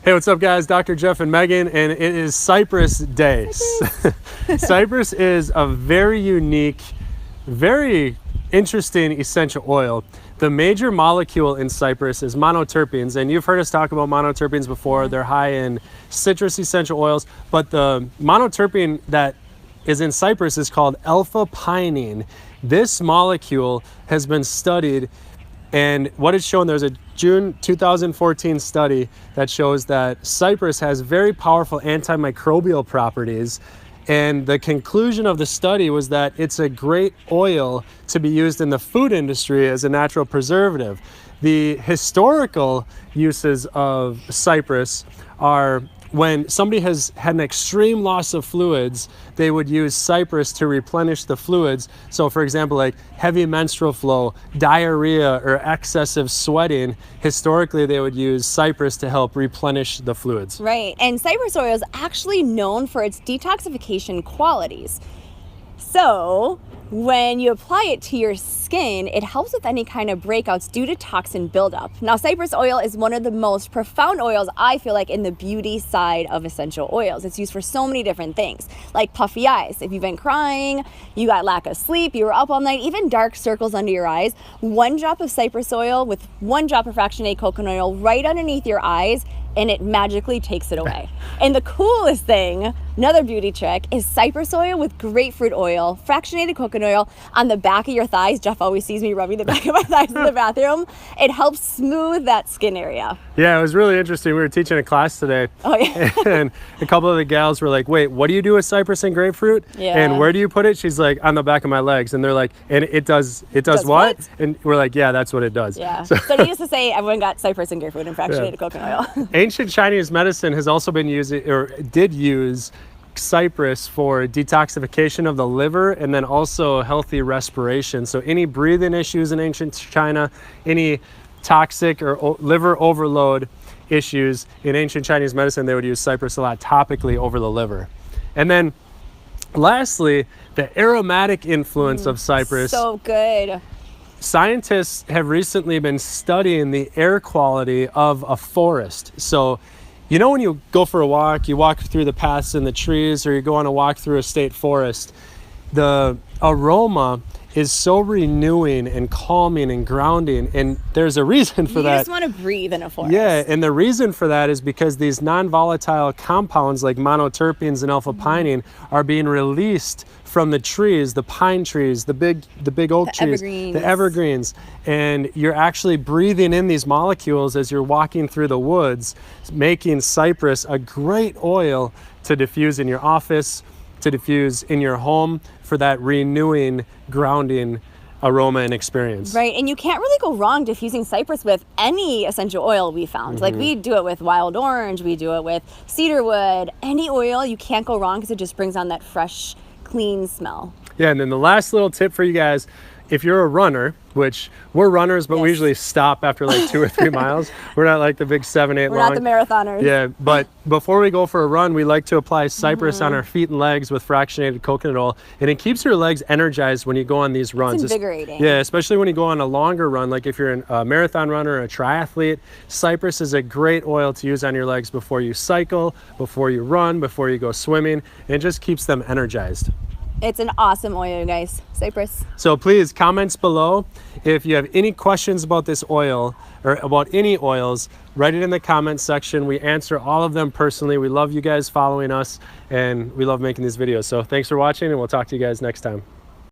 Hey, what's up guys? Dr. Jeff and Megan, and it is Cypress Day. Cypress is a very unique, very interesting essential oil. The major molecule in cypress is monoterpenes, and you've heard us talk about monoterpenes before. They're high in citrus essential oils, but the monoterpene that is in cypress is called alpha-pinene. This molecule has been studied, and what it's shown, there's a June 2014 study that shows that cypress has very powerful antimicrobial properties. And the conclusion of the study was that it's a great oil to be used in the food industry as a natural preservative. The historical uses of cypress are when somebody has had an extreme loss of fluids, they would use cypress to replenish the fluids. So for example, like heavy menstrual flow, diarrhea, or excessive sweating, historically they would use cypress to help replenish the fluids. Right, and cypress oil is actually known for its detoxification qualities. So when you apply it to your skin, it helps with any kind of breakouts due to toxin buildup. Now, cypress oil is one of the most profound oils, I feel like, in the beauty side of essential oils. It's used for so many different things, like puffy eyes. If you've been crying, you got lack of sleep, you were up all night, even dark circles under your eyes, 1 drop of cypress oil with 1 drop of fractionated coconut oil right underneath your eyes, and it magically takes it away. And the coolest thing, another beauty trick, is cypress oil with grapefruit oil, fractionated coconut oil on the back of your thighs. Jeff always sees me rubbing the back of my thighs in the bathroom. It helps smooth that skin area. Yeah, it was really interesting. We were teaching a class today. Oh yeah. And a couple of the gals were like, wait, what do you do with cypress and grapefruit? Yeah. And where do you put it? She's like, on the back of my legs. And they're like, and it does what? And we're like, yeah, that's what it does. Yeah. So needless to say, everyone got cypress and grapefruit and fractionated coconut oil. Ancient Chinese medicine has also been using, or did use, cypress for detoxification of the liver and then also healthy respiration. So any breathing issues in ancient China, any toxic or liver overload issues in ancient Chinese medicine, they would use cypress a lot topically over the liver. And then lastly, the aromatic influence of cypress. So good. Scientists have recently been studying the air quality of a forest. So you know when you go for a walk, you walk through the paths in the trees, or you go on a walk through a state forest, the aroma is so renewing and calming and grounding, and there's a reason for that. You just want to breathe in a forest. Yeah, and the reason for that is because these non-volatile compounds like monoterpenes and alpha-pinene are being released from the trees, the pine trees, the big oak trees, the evergreens, and you're actually breathing in these molecules as you're walking through the woods, making cypress a great oil to diffuse in your office, to diffuse in your home for that renewing, grounding aroma and experience. Right, and you can't really go wrong diffusing cypress with any essential oil we found. Like we do it with wild orange, we do it with cedarwood, any oil, you can't go wrong because it just brings on that fresh, clean smell. Yeah, and then the last little tip for you guys, if you're a runner, which we're runners, but we usually stop after like 2 or 3 miles. We're not like the big 7, 8 We're long. not the marathoners. Yeah, but before we go for a run, we like to apply cypress on our feet and legs with fractionated coconut oil, and it keeps your legs energized when you go on these runs. It's invigorating. Yeah, especially when you go on a longer run, like if you're a marathon runner or a triathlete, cypress is a great oil to use on your legs before you cycle, before you run, before you go swimming, and it just keeps them energized. It's an awesome oil, you guys. Cypress. So please, comments below. If you have any questions about this oil or about any oils, write it in the comments section. We answer all of them personally. We love you guys following us, and we love making these videos. So thanks for watching, and we'll talk to you guys next time.